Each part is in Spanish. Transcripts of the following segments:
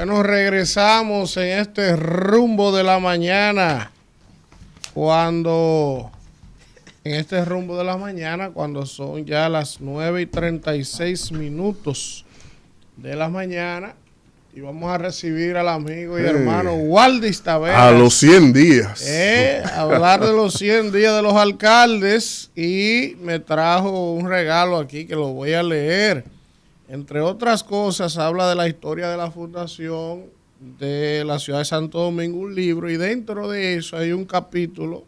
Bueno, regresamos en este rumbo de la mañana. Cuando son ya las 9:36 de la mañana. Y vamos a recibir al amigo y hermano Waldis Taveras. A los 100 días. Hablar de los 100 días de los alcaldes. Y me trajo un regalo aquí que lo voy a leer. Entre otras cosas, habla de la historia de la fundación de la ciudad de Santo Domingo, un libro, y dentro de eso hay un capítulo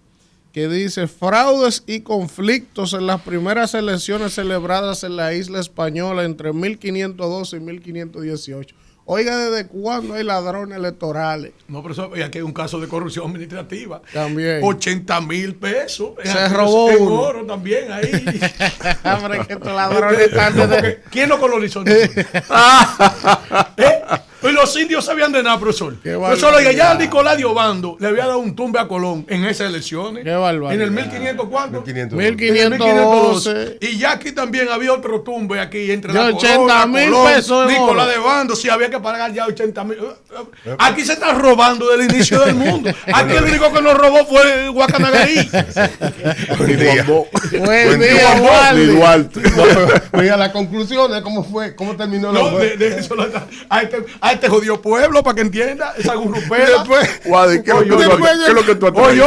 que dice fraudes y conflictos en las primeras elecciones celebradas en la isla española entre 1512 y 1518. Oiga, ¿desde cuándo hay ladrones electorales? No, pero eso, aquí hay un caso de corrupción administrativa. También. 80,000 pesos. Se robó en uno. oro también ahí. Hombre, que estos ladrones están desde... ¿Quién lo colonizó? Y los indios sabían de nada, profesor. Profesor, oiga, ya Nicolás de Obando le había dado un tumbe a Colón en esas elecciones. Qué barbaridad. En el 1500, ¿cuánto? 1512. Y ya aquí también había otro tumbe aquí entre de la 80,000 pesos. Nicolás de Obando, sí, había que pagar ya 80,000. Aquí se está robando del inicio del mundo. Aquí el único que nos robó fue Guacanagarí. Buen día. Buen día, Waldis. Oiga, las conclusiones, ¿cómo fue? ¿Cómo terminó la de eso a este jodido pueblo, para que entienda, esa gurrupela. Waldis, ¿qué es lo que tú has traído?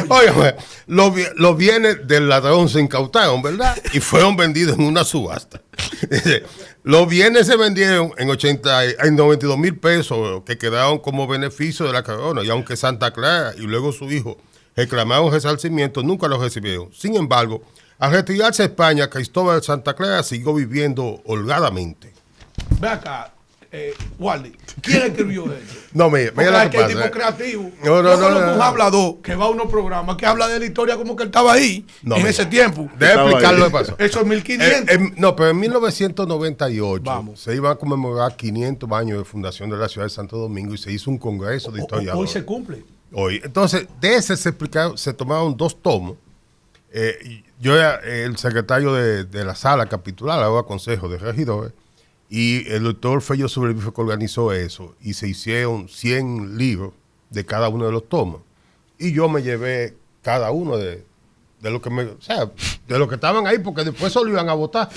Oye, los bienes del ladrón se incautaron, ¿verdad? Y fueron vendidos en una subasta. Los bienes se vendieron en 92,000 pesos que quedaron como beneficio de la corona. Y aunque Santa Clara y luego su hijo reclamaron resarcimiento, nunca los recibieron. Sin embargo, al retirarse a España, Cristóbal de Santa Clara siguió viviendo holgadamente. Ve acá, Wally, ¿quién escribió eso? No, mira lo que es pasa. tipo creativo. No, un hablador que va a unos programas que habla de la historia como que él estaba ahí en ese tiempo. Debe explicar lo que pasó. Eso es 1500. No, pero en 1998 Vamos. se iban a conmemorar 500 años de fundación de la ciudad de Santo Domingo y se hizo un congreso de historiadores. Hoy se cumple. Hoy. Entonces, de ese se tomaron 2 tomos. Yo era el secretario de la sala capitular, ahora consejo de regidores, y el doctor Fello Sobrevive que organizó eso, y se hicieron 100 libros de cada uno de los tomos. Y yo me llevé cada uno de lo que de lo que estaban ahí, porque después solo iban a votar.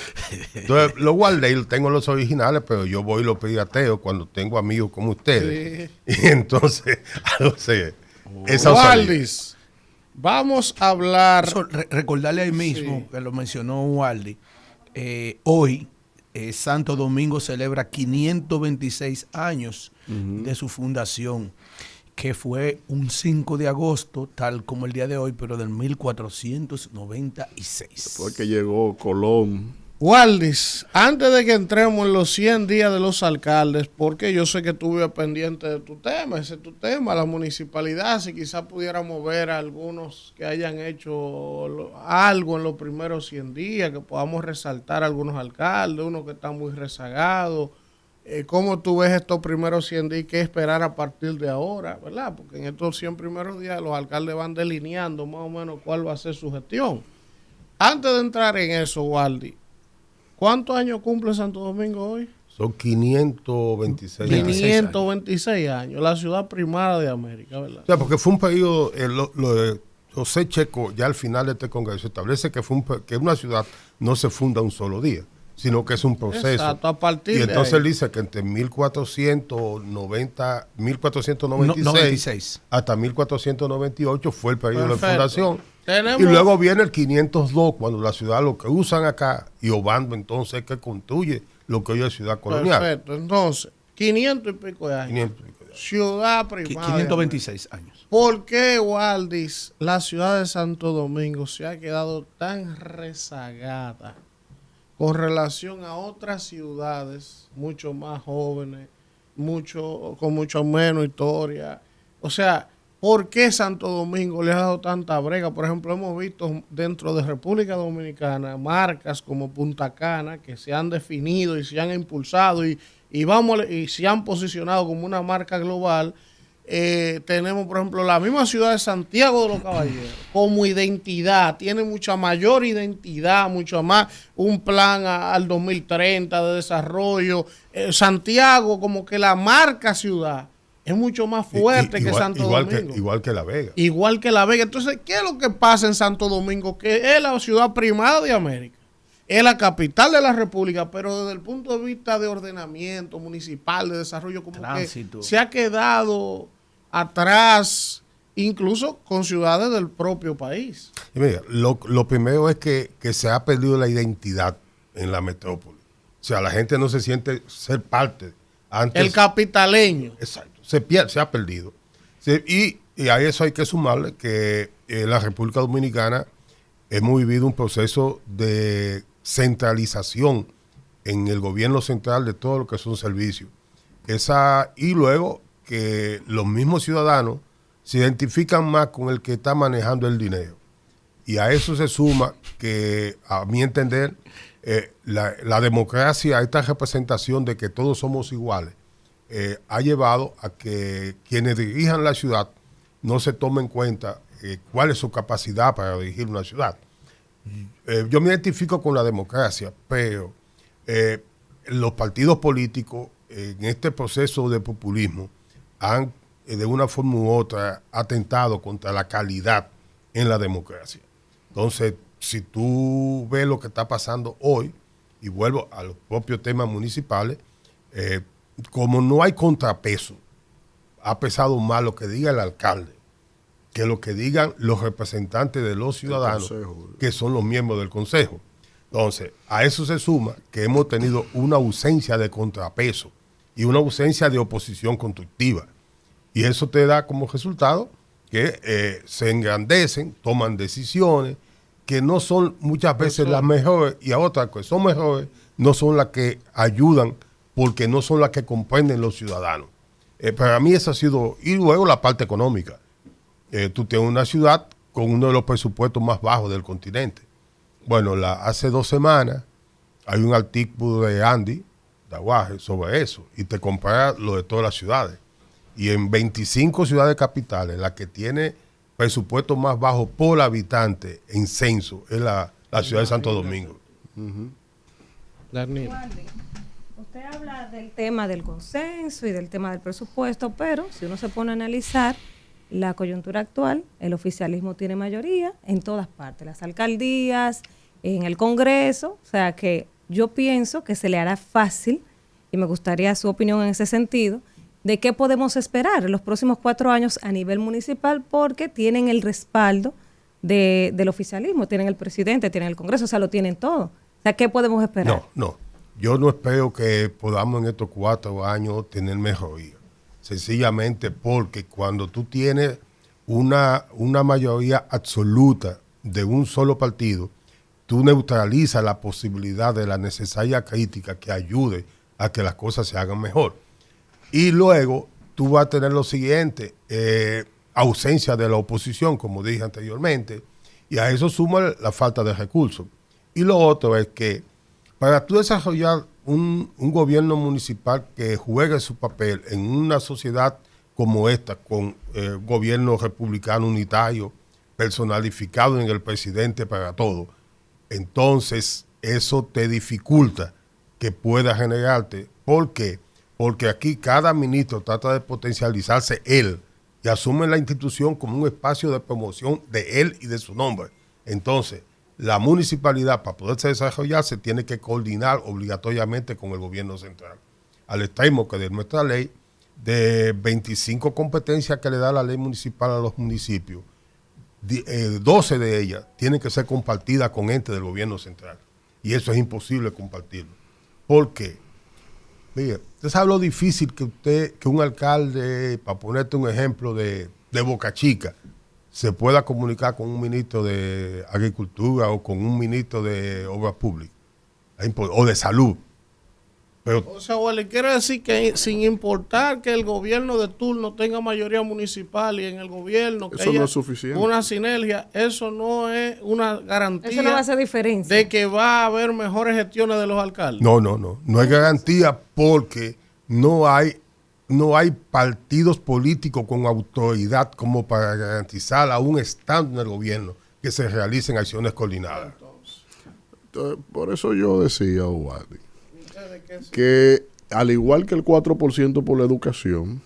Entonces lo guardé y tengo los originales, pero yo voy y los pirateo cuando tengo amigos como ustedes. Sí. Y entonces, Waldis, vamos a hablar. Recordarle ahí mismo, que lo mencionó Waldis, hoy Santo Domingo celebra 526 años de su fundación, que fue un 5 de agosto, tal como el día de hoy, pero del 1496. Fue que llegó Colón. Waldis, antes de que entremos en los 100 días de los alcaldes, porque yo sé que estuve pendiente de tu tema, ese es tu tema, la municipalidad, si quizás pudiéramos ver a algunos que hayan hecho algo en los primeros 100 días, que podamos resaltar a algunos alcaldes, uno que está muy rezagado. ¿Cómo tú ves estos primeros 100 días y qué esperar a partir de ahora, verdad? Porque en estos 100 primeros días los alcaldes van delineando más o menos cuál va a ser su gestión. Antes de entrar en eso, Waldis, ¿cuántos años cumple Santo Domingo hoy? Son 526 años. 526 años, la ciudad primada de América, ¿verdad? O sea, porque fue un periodo, José Checo, ya al final de este congreso, establece que una ciudad no se funda un solo día, sino que es un proceso. Exacto, a partir y entonces de él dice que entre 1496 hasta 1498 fue el periodo de fundación. Y luego viene el 502, cuando la ciudad, lo que usan acá, y Obando entonces es que construye lo que hoy es ciudad colonial. Perfecto, entonces, 500 y pico de años. Ciudad primada. 526 años. ¿Por qué, Waldis, la ciudad de Santo Domingo se ha quedado tan rezagada con relación a otras ciudades mucho más jóvenes, con mucho menos historia? O sea, ¿por qué Santo Domingo le ha dado tanta brega? Por ejemplo, hemos visto dentro de República Dominicana marcas como Punta Cana que se han definido y se han impulsado y se han posicionado como una marca global, tenemos, por ejemplo, la misma ciudad de Santiago de los Caballeros, como identidad, tiene mucha mayor identidad, mucho más, un plan al 2030 de desarrollo. Santiago, como que la marca ciudad, es mucho más fuerte que Santo Domingo. Igual que La Vega. Igual que La Vega. Entonces, ¿qué es lo que pasa en Santo Domingo? Que es la ciudad primada de América. Es la capital de la República, pero desde el punto de vista de ordenamiento municipal, de desarrollo, como tránsito, que se ha quedado atrás, incluso con ciudades del propio país. Y mira, lo primero es que se ha perdido la identidad en la metrópoli. O sea, la gente no se siente ser parte. Antes, el capitaleño. Exacto. Se ha perdido. Y a eso hay que sumarle que la República Dominicana hemos vivido un proceso de centralización en el gobierno central de todo lo que son servicios. Y luego que los mismos ciudadanos se identifican más con el que está manejando el dinero. Y a eso se suma que, a mi entender, la democracia, esta representación de que todos somos iguales, ha llevado a que quienes dirijan la ciudad no se tomen en cuenta cuál es su capacidad para dirigir una ciudad. Yo me identifico con la democracia, pero los partidos políticos en este proceso de populismo han, de una forma u otra, atentado contra la calidad en la democracia. Entonces, si tú ves lo que está pasando hoy, y vuelvo a los propios temas municipales, como no hay contrapeso, ha pesado más lo que diga el alcalde que lo que digan los representantes de los ciudadanos, que son los miembros del consejo. Entonces, a eso se suma que hemos tenido una ausencia de contrapeso y una ausencia de oposición constructiva. Y eso te da como resultado que se engrandecen, toman decisiones que no son muchas veces las mejores, y a otras que son mejores no son las que ayudan porque no son las que comprenden los ciudadanos. Para mí eso ha sido, y luego la parte económica. Tú tienes una ciudad con uno de los presupuestos más bajos del continente. Bueno, hace 2 semanas hay un artículo de Andy Daguaje sobre eso y te compara lo de todas las ciudades. Y en 25 ciudades capitales, la que tiene presupuesto más bajo por habitante en censo es la ciudad de Santo Domingo. Usted habla del tema del consenso y del tema del presupuesto, pero si uno se pone a analizar la coyuntura actual, el oficialismo tiene mayoría en todas partes, las alcaldías, en el Congreso, o sea que yo pienso que se le hará fácil, y me gustaría su opinión en ese sentido, de qué podemos esperar en los próximos 4 años a nivel municipal, porque tienen el respaldo del oficialismo, tienen el presidente, tienen el Congreso, o sea, lo tienen todo. O sea, ¿qué podemos esperar? No. Yo no espero que podamos en estos 4 años tener mejoría. Sencillamente porque cuando tú tienes una mayoría absoluta de un solo partido, tú neutralizas la posibilidad de la necesaria crítica que ayude a que las cosas se hagan mejor. Y luego tú vas a tener lo siguiente, ausencia de la oposición, como dije anteriormente, y a eso suma la falta de recursos. Y lo otro es que para tú desarrollar un gobierno municipal que juegue su papel en una sociedad como esta, con gobierno republicano unitario, personalificado en el presidente para todo, entonces eso te dificulta que pueda generarte. ¿Por qué? Porque aquí cada ministro trata de potencializarse él y asume la institución como un espacio de promoción de él y de su nombre. Entonces, la municipalidad, para poderse desarrollarse, tiene que coordinar obligatoriamente con el gobierno central. Al extremo que de nuestra ley, de 25 competencias que le da la ley municipal a los municipios, 12 de ellas tienen que ser compartidas con entes del gobierno central. Y eso es imposible compartirlo. ¿Por qué? Mire, usted sabe lo difícil que un alcalde, para ponerte un ejemplo de Boca Chica, se pueda comunicar con un ministro de Agricultura o con un ministro de Obras Públicas o de Salud. Pero, o sea, le quiero decir que sin importar que el gobierno de turno tenga mayoría municipal y en el gobierno que eso haya no es suficiente. Una sinergia, eso no es una garantía. Eso no va a hacer diferencia. De que va a haber mejores gestiones de los alcaldes. No hay garantía porque no hay no hay partidos políticos con autoridad como para garantizar, aún estando en el gobierno, que se realicen acciones coordinadas. Entonces, por eso yo decía, Ubaldi, que al igual que el 4% por la educación,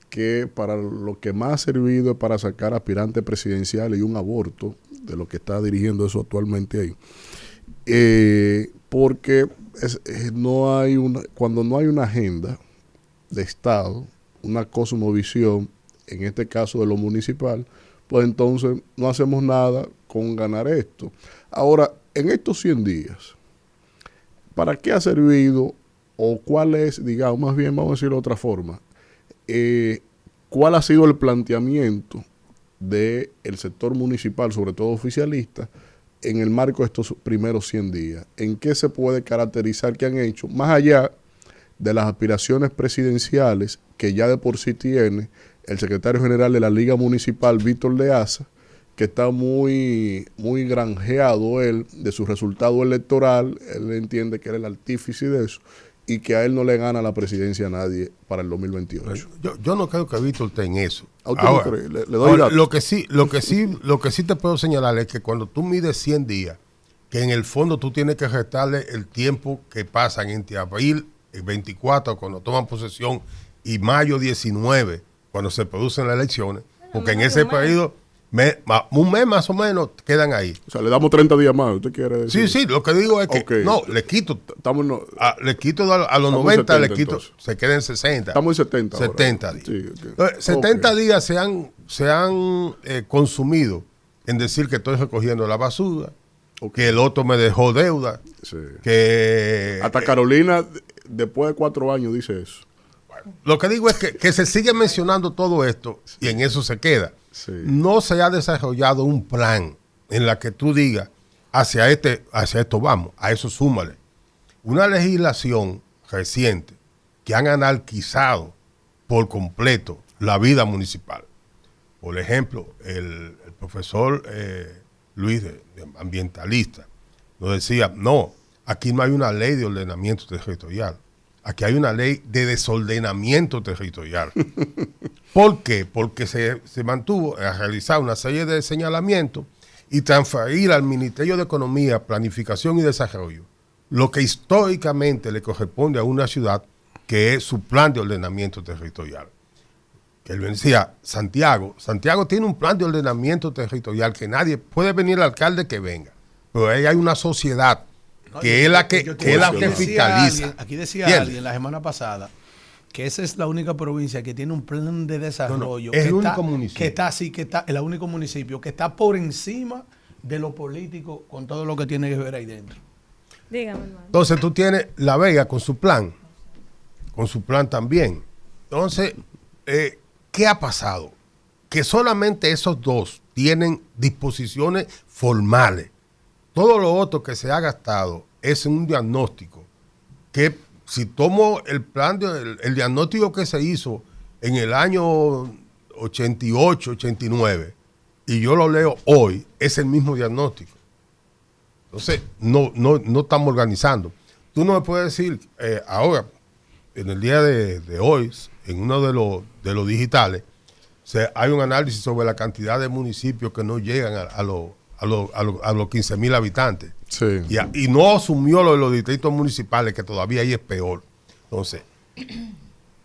que para lo que más ha servido es para sacar aspirantes presidenciales y un aborto, de lo que está dirigiendo eso actualmente ahí, porque cuando no hay una agenda de Estado, una cosmovisión, en este caso de lo municipal, pues entonces no hacemos nada con ganar esto. Ahora, en estos 100 días, ¿para qué ha servido o cuál es, digamos, más bien vamos a decirlo de otra forma, cuál ha sido el planteamiento del sector municipal, sobre todo oficialista, en el marco de estos primeros 100 días? ¿En qué se puede caracterizar que han hecho, más allá de las aspiraciones presidenciales que ya de por sí tiene el secretario general de la Liga Municipal, Víctor de Asa, que está muy granjeado él de su resultado electoral? Él entiende que él es el artífice de eso y que a él no le gana la presidencia a nadie para el 2028. Yo no creo que Víctor esté en eso. Ahora, le doy datos. lo que sí te puedo señalar es que cuando tú mides 100 días, que en el fondo tú tienes que restarle el tiempo que pasan entre abril 24, cuando toman posesión, y mayo 19, cuando se producen las elecciones, porque en ese periodo, un mes más o menos, quedan ahí. O sea, le damos 30 días más, ¿usted quiere decir? Sí, lo que digo es que, Okay. no, le quito a los 90, 70, le quito, entonces. Se queden 60. Estamos en 70 ahora. 70 días. Sí, okay. Entonces, 70 días se han consumido en decir que estoy recogiendo la basura, que el otro me dejó deuda, Sí. que... Hasta Carolina, después de 4 años, dice eso. Lo que digo es que se sigue mencionando todo esto y en eso se queda. Sí. No se ha desarrollado un plan en la que tú digas, hacia esto vamos, a eso súmale. Una legislación reciente que han anarquizado por completo la vida municipal. Por ejemplo, el profesor Luis, de ambientalista, nos decía, no, aquí no hay una ley de ordenamiento territorial. Aquí hay una ley de desordenamiento territorial. ¿Por qué? Porque se mantuvo a realizar una serie de señalamientos y transferir al Ministerio de Economía, Planificación y Desarrollo lo que históricamente le corresponde a una ciudad, que es su plan de ordenamiento territorial. Que él decía, Santiago tiene un plan de ordenamiento territorial que nadie, puede venir el alcalde que venga, pero ahí hay una sociedad que es la que fiscaliza. Aquí decía alguien la semana pasada que esa es la única provincia que tiene un plan de desarrollo. Es el único municipio. Que está el único municipio que está por encima de lo político con todo lo que tiene que ver ahí dentro. Dígame, hermano. Entonces tú tienes La Vega con su plan también. Entonces, ¿qué ha pasado? Que solamente esos dos tienen disposiciones formales. Todo lo otro que se ha gastado es un diagnóstico que, si tomo el diagnóstico que se hizo en el año 88, 89, y yo lo leo hoy, es el mismo diagnóstico. Entonces, no estamos organizando. Tú no me puedes decir, ahora, en el día de hoy, en uno de los digitales, hay un análisis sobre la cantidad de municipios que no llegan a los 15,000 habitantes. Sí. Y no asumió lo de los distritos municipales, que todavía ahí es peor. Entonces,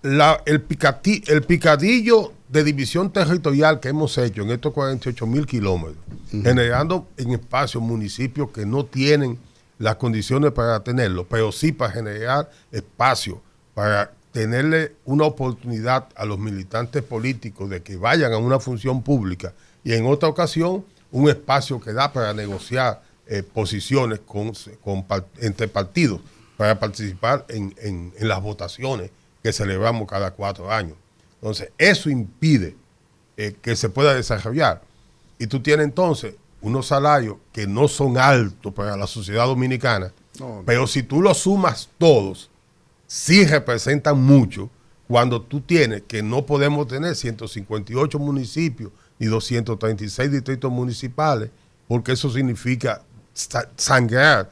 el picadillo de división territorial que hemos hecho en estos 48,000 kilómetros, generando en espacios municipios que no tienen las condiciones para tenerlo, pero sí para generar espacio, para tenerle una oportunidad a los militantes políticos de que vayan a una función pública, y en otra ocasión un espacio que da para negociar posiciones entre partidos, para participar en las votaciones que celebramos cada 4 años. Entonces, eso impide que se pueda desarrollar. Y tú tienes entonces unos salarios que no son altos para la sociedad dominicana, pero si tú los sumas todos, sí representan mucho, cuando tú tienes que no podemos tener 158 municipios ni 236 distritos municipales, porque eso significa sangrar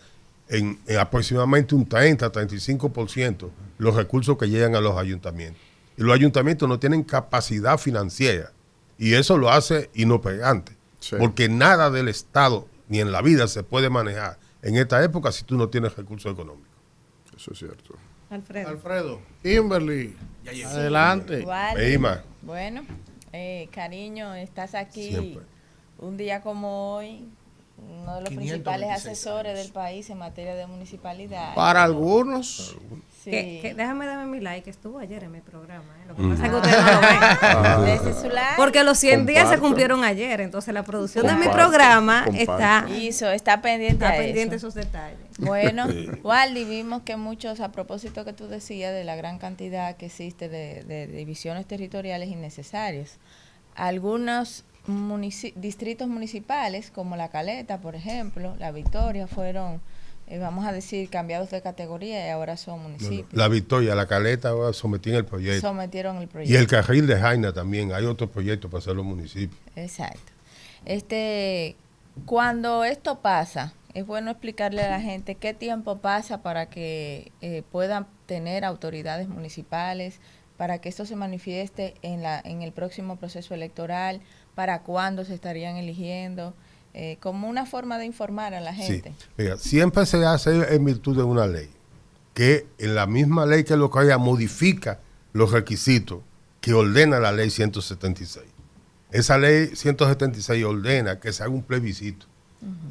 en aproximadamente un 30-35% los recursos que llegan a los ayuntamientos. y los ayuntamientos no tienen capacidad financiera. Y eso lo hace inoperante. Sí. Porque nada del Estado ni en la vida se puede manejar en esta época si tú no tienes recursos económicos. Eso es cierto. Alfredo, Kimberly, adelante. Eima. Bueno, cariño, estás aquí Siempre. un día como hoy, uno de los 526 principales asesores años. del país en materia de municipalidad. Para algunos, Sí. Déjame darme mi like, que estuvo ayer en mi programa. Lo que pasa es que ustedes no lo ven. Desde su like, Porque los 100 días se Comparto. cumplieron ayer, entonces la producción de mi Comparto, programa comparto. está pendiente está a pendiente de eso. esos detalles. Bueno, Waldi, vimos que muchos, a propósito que tú decías de la gran cantidad que existe de divisiones territoriales innecesarias, algunos distritos municipales, como La Caleta, por ejemplo, La Victoria, fueron, vamos a decir, cambiados de categoría y ahora son municipios. La Victoria, la Caleta, ahora sometían el proyecto. Sometieron el Y proyecto. el Carril de Jaina también. Hay otros proyectos para hacer los municipios. Exacto. Cuando esto pasa, es bueno explicarle a la gente qué tiempo pasa para que puedan tener autoridades municipales, para que esto se manifieste en el próximo proceso electoral, para cuándo se estarían eligiendo, como una forma de informar a la gente. Sí. Mira, siempre se hace en virtud de una ley, que en la misma ley que lo crea modifica los requisitos que ordena la ley 176. Esa ley 176 ordena que se haga un plebiscito.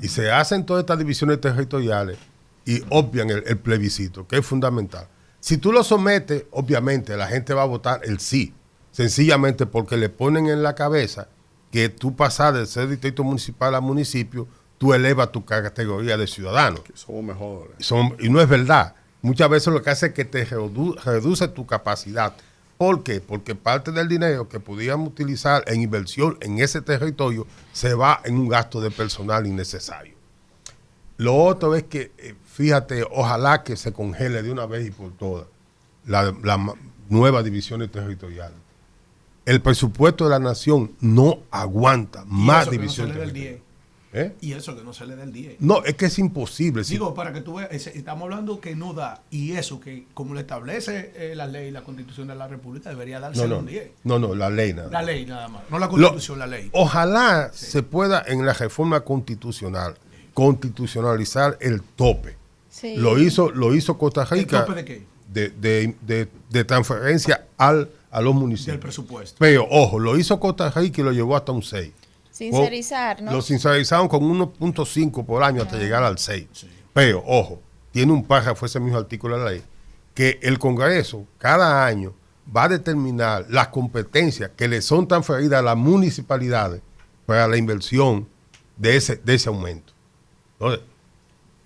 Y se hacen todas estas divisiones territoriales y obvian el plebiscito, que es fundamental. Si tú lo sometes, obviamente la gente va a votar el sí, sencillamente porque le ponen en la cabeza que tú pasas de ser distrito municipal a municipio, tú elevas tu categoría de ciudadano. Que somos mejores. Y no es verdad. Muchas veces lo que hace es que te reduce tu capacidad. ¿Por qué? Porque parte del dinero que pudiéramos utilizar en inversión en ese territorio se va en un gasto de personal innecesario. Lo otro es que, fíjate, ojalá que se congele de una vez y por todas las nuevas divisiones territoriales. El presupuesto de la nación no aguanta más divisiones territoriales. ¿Eh? Y eso que no se le da el 10. No, es que es imposible. Digo, para que tú veas, estamos hablando que no da, y eso que como lo establece la ley y la Constitución de la República, debería darse un 10. No, la ley nada. La ley nada más, no la Constitución, la ley. Ojalá se pueda en la reforma constitucional constitucionalizar el tope. Sí. Lo hizo Costa Rica. ¿El tope de qué? De transferencia a los municipios. Del presupuesto. Pero, ojo, lo hizo Costa Rica y lo llevó hasta un 6. Sincerizar, ¿no? Lo sincerizaron con 1.5 por año hasta llegar al 6. Sí. Pero, ojo, tiene un párrafo ese mismo artículo de la ley, que el Congreso cada año va a determinar las competencias que le son transferidas a las municipalidades para la inversión de ese aumento. Entonces,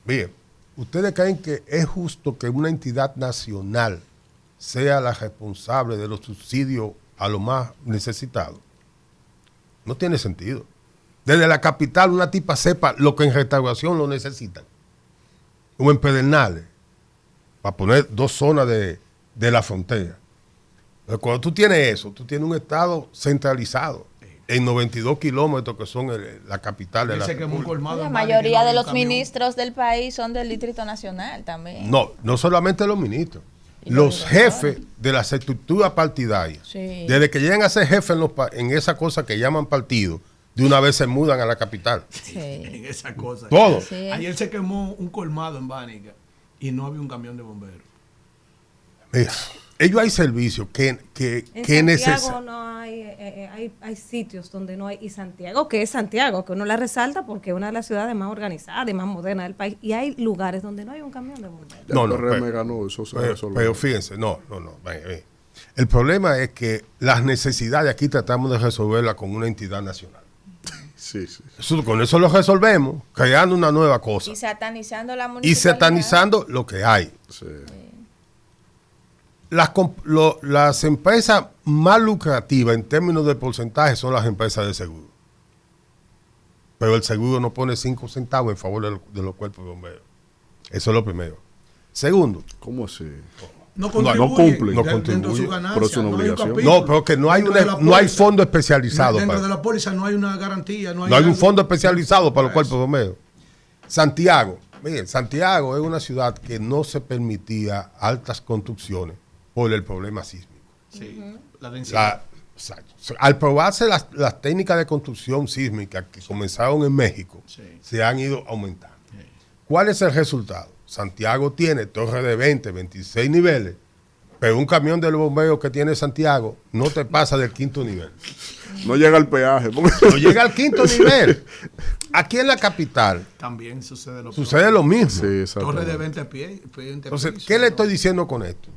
miren, ¿ustedes creen que es justo que una entidad nacional sea la responsable de los subsidios a los más necesitados? No tiene sentido. Desde la capital una tipa sepa lo que en restauración lo necesitan. Como en Pedernales, para poner 2 zonas de la frontera. Pero cuando tú tienes eso, tú tienes un estado centralizado en 92 kilómetros que son la capital de la Dice que es muy República. colmado La en Bani, mayoría que no de hay un los camión. ministros del país son del Distrito Nacional también. No solamente los ministros. Y Los los jefes de las estructuras partidarias, Sí. desde que llegan a ser jefes en esa cosa que llaman partido, de una vez se mudan a la capital. Sí. En esa cosa. Todo. Sí. Ayer se quemó un colmado en Bánica y no había un camión de bomberos. Mira, ellos hay servicios que En necesitan. Santiago no hay sitios donde no hay, y Santiago, que es Santiago, que uno la resalta porque es una de las ciudades más organizadas y más modernas del país, y hay lugares donde no hay un camión de bomberos. Ya No, el no, PRM pero- ganó, eso se Pero resolvió. fíjense, no. Ven. El problema es que las necesidades aquí tratamos de resolverlas con una entidad nacional. Sí. Con eso lo resolvemos, creando una nueva cosa Y satanizando la y municipalidad. satanizando lo que hay. Sí. Las empresas más lucrativas en términos de porcentaje son las empresas de seguro. Pero el seguro no pone 5 centavos en favor de los cuerpos de bomberos. Eso es lo primero. Segundo, ¿Cómo así? No no contribuyen cumplen. No dentro de su contribuyen. ganancia. Pero es una no hay un obligación. capítulo. no, pero que no hay, Dentro de la no hay póliza. fondo especializado Dentro para de la póliza no hay una garantía. No hay, No hay un algo- fondo especializado para los Eso. cuerpos de bomberos. Santiago, miren, Santiago es una ciudad que no se permitía altas construcciones por el problema sísmico. Sí, la densidad. Al probarse las técnicas de construcción sísmica que comenzaron en México, se han ido aumentando. ¿Cuál es el resultado? Santiago tiene torres de 20, 26 niveles, pero un camión de los bomberos que tiene Santiago no te pasa del 5º nivel. No llega al peaje. No llega al 5º nivel. Aquí en la capital también sucede lo mismo. Sí, torre de 20 pies. Entonces, ¿qué le estoy diciendo con esto?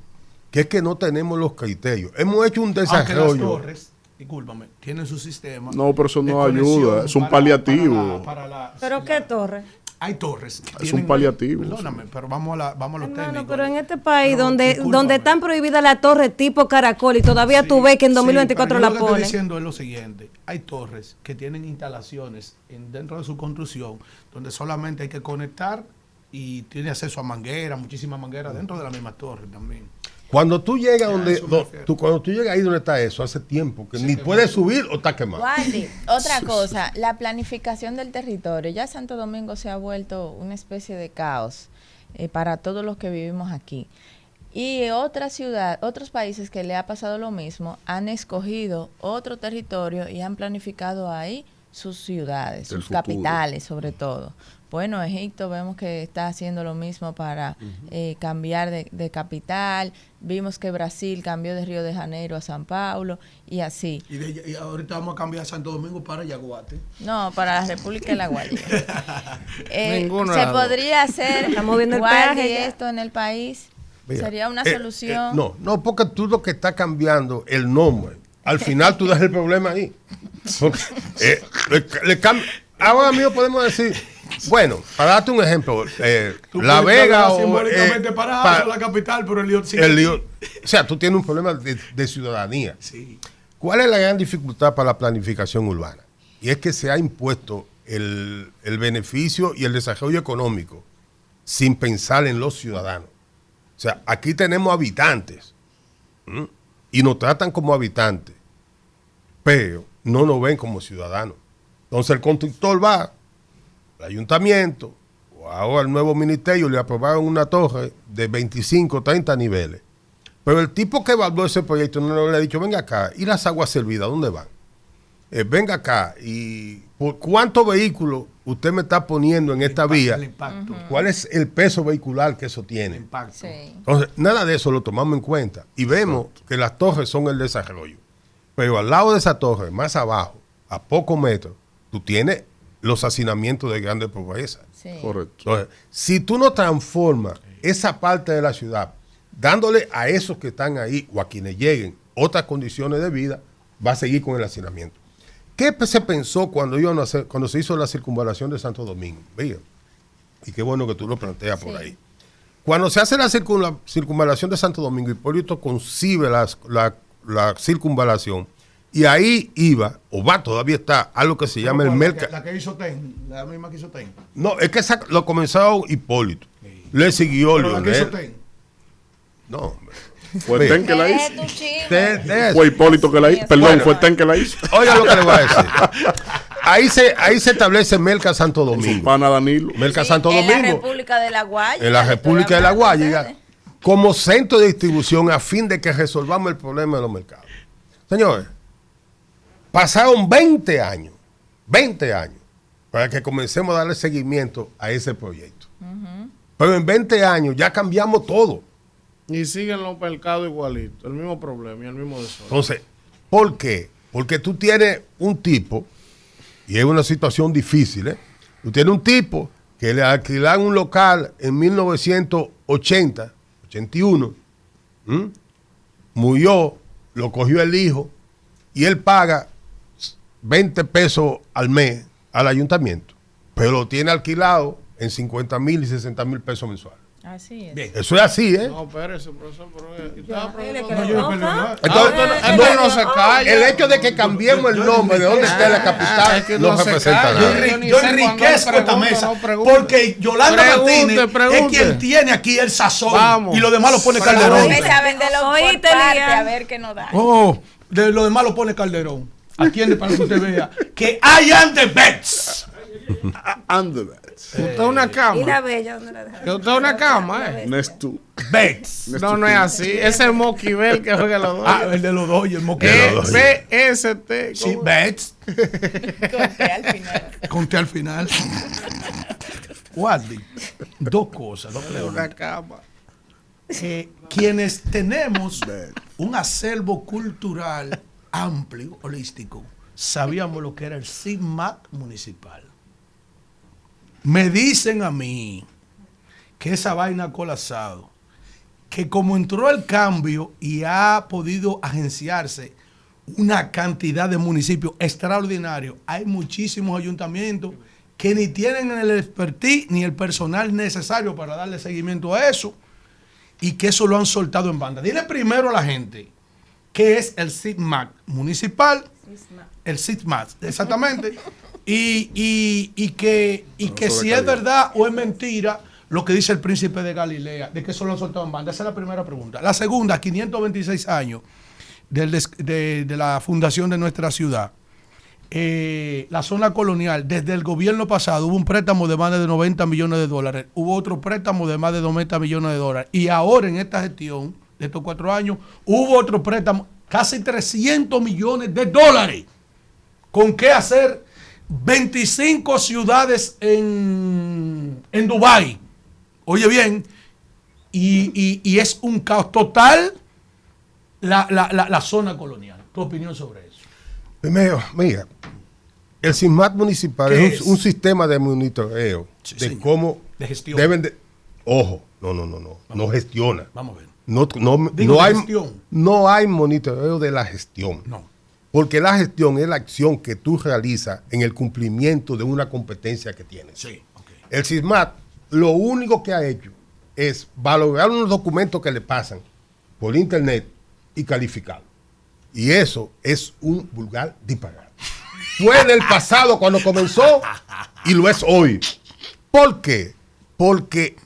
Que es que no tenemos los criterios. Hemos hecho un desarrollo. Aunque las torres, discúlpame, tienen su sistema. No, pero eso no ayuda, es un paliativo. ¿Pero qué torre? Hay torres que es un paliativo. Perdóname, pero vamos a los técnicos. Pero en este país donde están prohibidas las torres tipo caracol y todavía tú ves que en 2024 la ponen. Lo que estoy diciendo es lo siguiente. Hay torres que tienen instalaciones dentro de su construcción donde solamente hay que conectar y tiene acceso a manguera, muchísimas mangueras dentro de la misma torre también. Cuando tú llegas cuando tú llegas ahí donde está eso, hace tiempo que ni puedes subir o está quemado. Waldy, otra cosa, la planificación del territorio. Ya Santo Domingo se ha vuelto una especie de caos para todos los que vivimos aquí. Y otros países que le ha pasado lo mismo, han escogido otro territorio y han planificado ahí sus ciudades, sus capitales sobre todo. Bueno, Egipto vemos que está haciendo lo mismo para cambiar de capital. Vimos que Brasil cambió de Río de Janeiro a San Paulo y así. Y ahorita vamos a cambiar Santo Domingo para Yaguate. No, para la República de La Guajira. Ninguno se podría hacer esto en el país. Mira, sería una solución. No, porque tú lo que estás cambiando el nombre. Al final tú das el problema ahí. Ahora mismo podemos decir, bueno, para darte un ejemplo, La Vega o simbólicamente para la capital, pero o sea, tú tienes un problema de ciudadanía. Sí. ¿Cuál es la gran dificultad para la planificación urbana? Y es que se ha impuesto el beneficio y el desarrollo económico sin pensar en los ciudadanos. O sea, aquí tenemos habitantes y nos tratan como habitantes, pero no nos ven como ciudadanos. Entonces el constructor va al ayuntamiento o ahora al nuevo ministerio, le aprobaron una torre de 25, 30 niveles. Pero el tipo que evaluó ese proyecto no le ha dicho, venga acá, ¿y las aguas servidas dónde van? Venga acá, ¿y por cuántos vehículos usted me está poniendo en esta vía? El impacto. ¿Cuál es el peso vehicular que eso tiene? El impacto. Sí. Entonces, nada de eso lo tomamos en cuenta. Y vemos que las torres son el desarrollo. Pero al lado de esa torre, más abajo, a pocos metros, tú tienes los hacinamientos de grandes pobreza. Sí. Correcto. Entonces, si tú no transformas esa parte de la ciudad, dándole a esos que están ahí o a quienes lleguen otras condiciones de vida, va a seguir con el hacinamiento. ¿Qué se pensó cuando se hizo la circunvalación de Santo Domingo? Mira, y qué bueno que tú lo planteas por ahí. Cuando se hace la circunvalación de Santo Domingo, Hipólito concibe la circunvalación. Y ahí iba, o va, todavía está, algo que se llama el mercado. La que hizo TEN, la misma que hizo TEN. No, es que lo comenzó Hipólito. Sí. Le siguió Leonel. ¿La que hizo TEN? No, hombre. Fue TEN que la hizo. Fue Hipólito que la hizo. Perdón, fue TEN que la hizo. Oiga lo que le voy a decir. Ahí se establece Merca Santo Domingo. Pana Danilo. Merca Santo Domingo. En la República de La Guayiga. En la República de La Guayiga. Como centro de distribución a fin de que resolvamos el problema de los mercados. Señores, pasaron 20 años para que comencemos a darle seguimiento a ese proyecto. Pero en 20 años ya cambiamos todo. Y siguen los mercados igualitos, el mismo problema y el mismo desorden. Entonces, ¿por qué? Porque tú tienes un tipo, y es una situación difícil, tú tienes un tipo que le alquilaron un local en 1980, 81, murió, lo cogió el hijo, y él paga 20 pesos al mes al ayuntamiento, pero lo tiene alquilado en 50,000 y 60,000 pesos mensuales. Así es. Bien. Eso es así, ¿eh? No, espérese, profesor, no se calla. El hecho de que cambiemos el nombre de dónde está la capital no representa nada. Yo enriquezco esta mesa porque Yolanda Martínez es quien tiene aquí el sazón y lo demás lo pone Calderón. A ver qué nos da. De lo demás lo pone Calderón. Atiende para que usted vea que I am the best. And the beds. Usted es una ¿Y cama. la bella dónde la dejaron? Que usted es una cama, ¿eh? Next to. Bets. No, no es así. Ese es Mocky Bell que juega los dos. El de los dos y el moquero. BST. Sí, bets. Conté al final. Conté al final. Waldi, dos cosas, dos Una preguntas. cama. Quienes tenemos un acervo cultural amplio, holístico, sabíamos lo que era el CIMAC municipal. Me dicen a mí que esa vaina ha colapsado, que como entró el cambio y ha podido agenciarse una cantidad de municipios extraordinarios, hay muchísimos ayuntamientos que ni tienen el expertise ni el personal necesario para darle seguimiento a eso, y que eso lo han soltado en banda. Dile primero a la gente qué es el CIMAC municipal, el CIMAC, exactamente, y que si es verdad o es mentira lo que dice el príncipe de Galilea, de que eso lo han soltado en banda. Esa es la primera pregunta. La segunda, 526 años de la fundación de nuestra ciudad. La zona colonial, desde el gobierno pasado hubo un préstamo de más de 90 millones de dólares, hubo otro préstamo de más de 90 millones de dólares, y ahora en esta gestión de estos 4 años hubo otro préstamo, casi 300 millones de dólares. ¿Con qué hacer 25 ciudades en Dubái? Oye bien, y es un caos total la zona colonial. ¿Tu opinión sobre eso? Primero, mira, el CIMAC municipal ¿Qué es es? un sistema de monitoreo Sí, de señor. cómo De gestión. deben de... Ojo, no gestiona. Vamos a ver. No de hay, gestión. no hay monitoreo de la gestión. No. Porque la gestión es la acción que tú realizas en el cumplimiento de una competencia que tienes. Sí, ok. El CISMAT lo único que ha hecho es valorar unos documentos que le pasan por internet y calificarlos. Y eso es un vulgar disparate. Fue en el pasado cuando comenzó y lo es hoy. ¿Por qué? Porque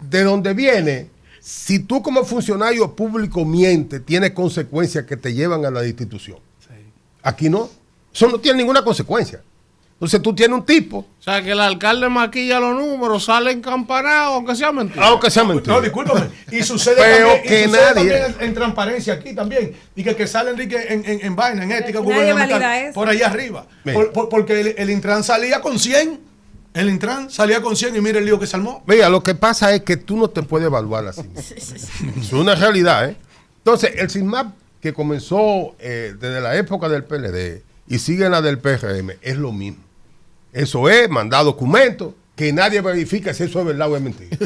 de donde viene, si tú como funcionario público mientes, tienes consecuencias que te llevan a la destitución. Aquí no. Eso no tiene ninguna consecuencia. Entonces tú tienes un tipo. O sea, que el alcalde maquilla los números, sale encampanado, aunque sea mentira. Aunque sea mentira. No, discúlpame. Y sucede, Pero también, que y sucede nadie- también en transparencia aquí también. Y que salen en vaina, en ética Nadie gubernamental. valida eso. Por ahí arriba. Mira. Porque el Intran salía con 100. El Intran salía con 100 y mira el lío que se armó. Mira, lo que pasa es que tú no te puedes evaluar así mismo. Es una realidad, ¿eh? Entonces, el CISMAP que comenzó desde la época del PLD y sigue en la del PRM es lo mismo. Eso es mandar documentos que nadie verifica si eso es verdad o es mentira.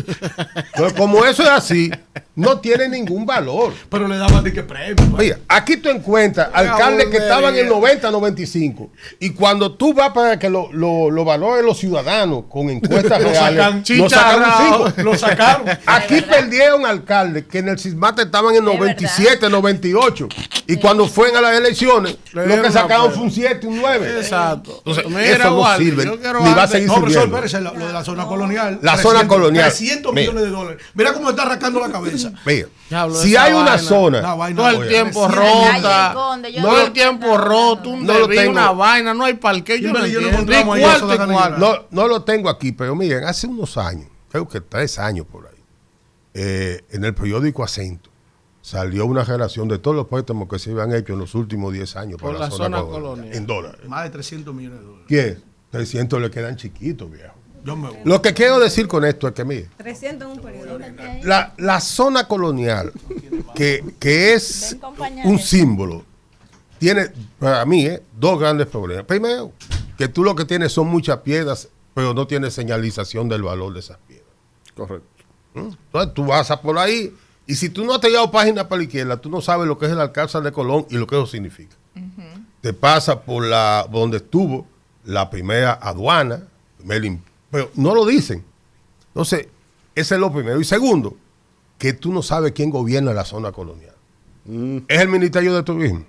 Entonces, como eso es así, no tiene ningún valor. Pero le daban de que premio. Mira, aquí tú encuentras alcaldes que estaban en 90, 95. Y cuando tú vas para que lo valoren los ciudadanos con encuestas Lo reales, sacan no chicharrao. sacaron 5. Lo sacaron. Aquí perdieron alcaldes que en el CISMAT estaban en 97, 98. Y cuando fueron a las elecciones, Le lo dieron que una sacaron prueba. fue un 7, un 9. Exacto. Entonces, Mira, eso no Walter, sirve, yo quiero ni va a antes- seguir No, profesor, sirviendo. espérese, lo de la zona colonial. La zona colonial. 300 Mira. millones de dólares. Mira cómo está arrancando la cabeza. Mira, Diablo, si esa hay una vaina. zona, La vaina, Todo el oye, tiempo 300 Calle rota. Conde, yo Todo no el tiempo entiendo roto. Un No lo desvío, tengo. una vaina. No hay parque. Yo no Dímele, yo no entiendo. encontramos Ni ahí eso cuarto de y Canilla. cuarto. no lo tengo aquí, pero miren, hace unos años, creo que 3 años por ahí, en el periódico Acento, salió una relación de todos los préstamos que se habían hecho en los últimos 10 años Por para la zona colonial. en dólares. Más de 300 millones de dólares. ¿Qué? 300 le quedan chiquitos, viejo. Yo me voy. Lo que quiero decir con esto es que, mire, 300 en un periodo. la zona colonial, que es Ven, compañero. un símbolo, tiene, para mí, 2 grandes problemas. Primero, que tú lo que tienes son muchas piedras, pero no tienes señalización del valor de esas piedras. Correcto. Entonces tú vas a por ahí, y si tú no has llevado página para la izquierda, tú no sabes lo que es el Alcázar de Colón y lo que eso significa. Te pasa por donde estuvo la primera aduana, pero no lo dicen. Entonces, ese es lo primero. Y segundo, que tú no sabes quién gobierna la zona colonial. Es el Ministerio de Turismo,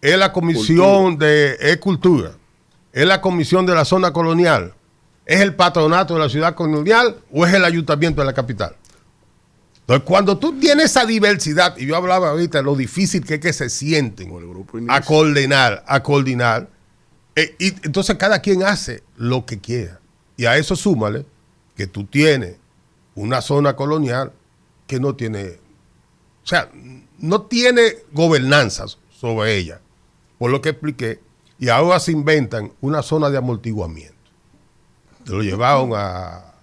es la Comisión de Cultura, es la Comisión de la Zona Colonial, es el Patronato de la Ciudad Colonial o es el Ayuntamiento de la capital. Entonces, cuando tú tienes esa diversidad, y yo hablaba ahorita de lo difícil que es que se sienten Como el grupo a inicia. coordinar, Y entonces cada quien hace lo que quiera. Y a eso súmale que tú tienes una zona colonial que no tiene, o sea, no tiene gobernanzas sobre ella, por lo que expliqué, y ahora se inventan una zona de amortiguamiento. Lo llevaron a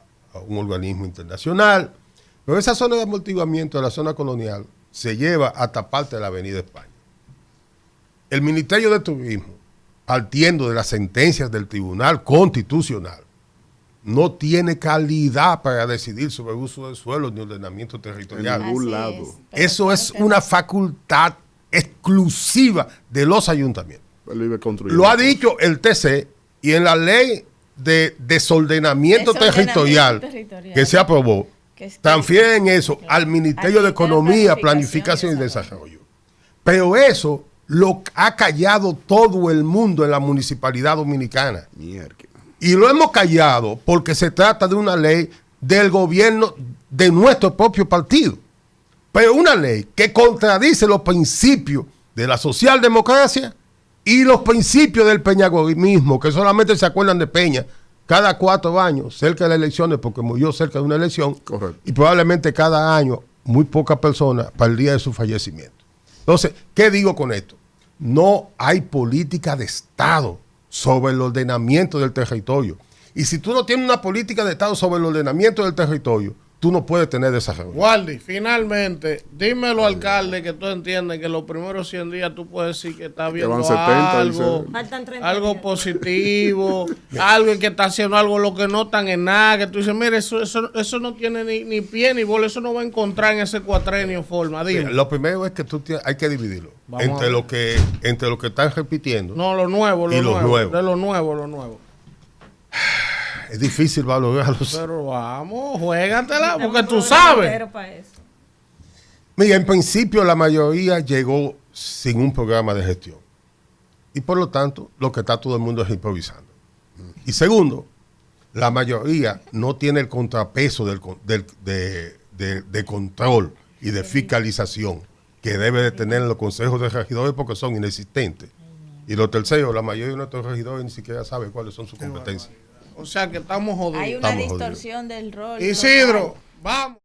un organismo internacional, pero esa zona de amortiguamiento de la zona colonial se lleva hasta parte de la Avenida España. El Ministerio de Turismo, partiendo de las sentencias del Tribunal Constitucional, no tiene calidad para decidir sobre el uso del suelo ni ordenamiento territorial. En ningún Así lado. es, pero Eso claro es que una facultad exclusiva de los ayuntamientos. Él vive construyendo. Lo ha dicho el TC y en la ley de desordenamiento territorial que se aprobó, Que es que- transfieren eso claro, al Ministerio de Economía, Planificación y Desarrollo. Pero eso lo ha callado todo el mundo en la municipalidad dominicana. Mierda. Y lo hemos callado porque se trata de una ley del gobierno de nuestro propio partido. Pero una ley que contradice los principios de la socialdemocracia y los principios del peñagorismo, que solamente se acuerdan de Peña cada 4 años, cerca de las elecciones, porque murió cerca de una elección. Correcto. Y probablemente cada año muy pocas personas para el día de su fallecimiento. Entonces, ¿qué digo con esto? No hay política de Estado sobre el ordenamiento del territorio. Y si tú no tienes una política de Estado sobre el ordenamiento del territorio, tú no puedes tener desarrollo. Waldy, finalmente, dímelo, alcalde, que tú entiendes que los primeros 100 días tú puedes decir que está viendo van 70, algo, dice. Faltan 30 algo días. positivo, alguien que está haciendo algo lo que no están en nada, que tú dices, mire, eso no tiene ni pie ni bola, eso no va a encontrar en ese cuatrenio forma. Dime. Lo primero es que hay que dividirlo Vamos a entre ver. lo que están repitiendo. No, lo nuevo, Y lo nuevo. de lo nuevo. Es difícil valorarlo. Pero vamos, juégatela, porque Tenemos tú un programa sabes. entero para eso. Mira, en principio la mayoría llegó sin un programa de gestión. Y por lo tanto, lo que está todo el mundo es improvisando. Y segundo, la mayoría no tiene el contrapeso de control y de fiscalización que debe de tener los consejos de regidores porque son inexistentes. Y lo tercero, la mayoría de nuestros regidores ni siquiera sabe cuáles son sus competencias. O sea que estamos jodidos. Hay una Estamos jodidos. distorsión del rol. Isidro, local. vamos.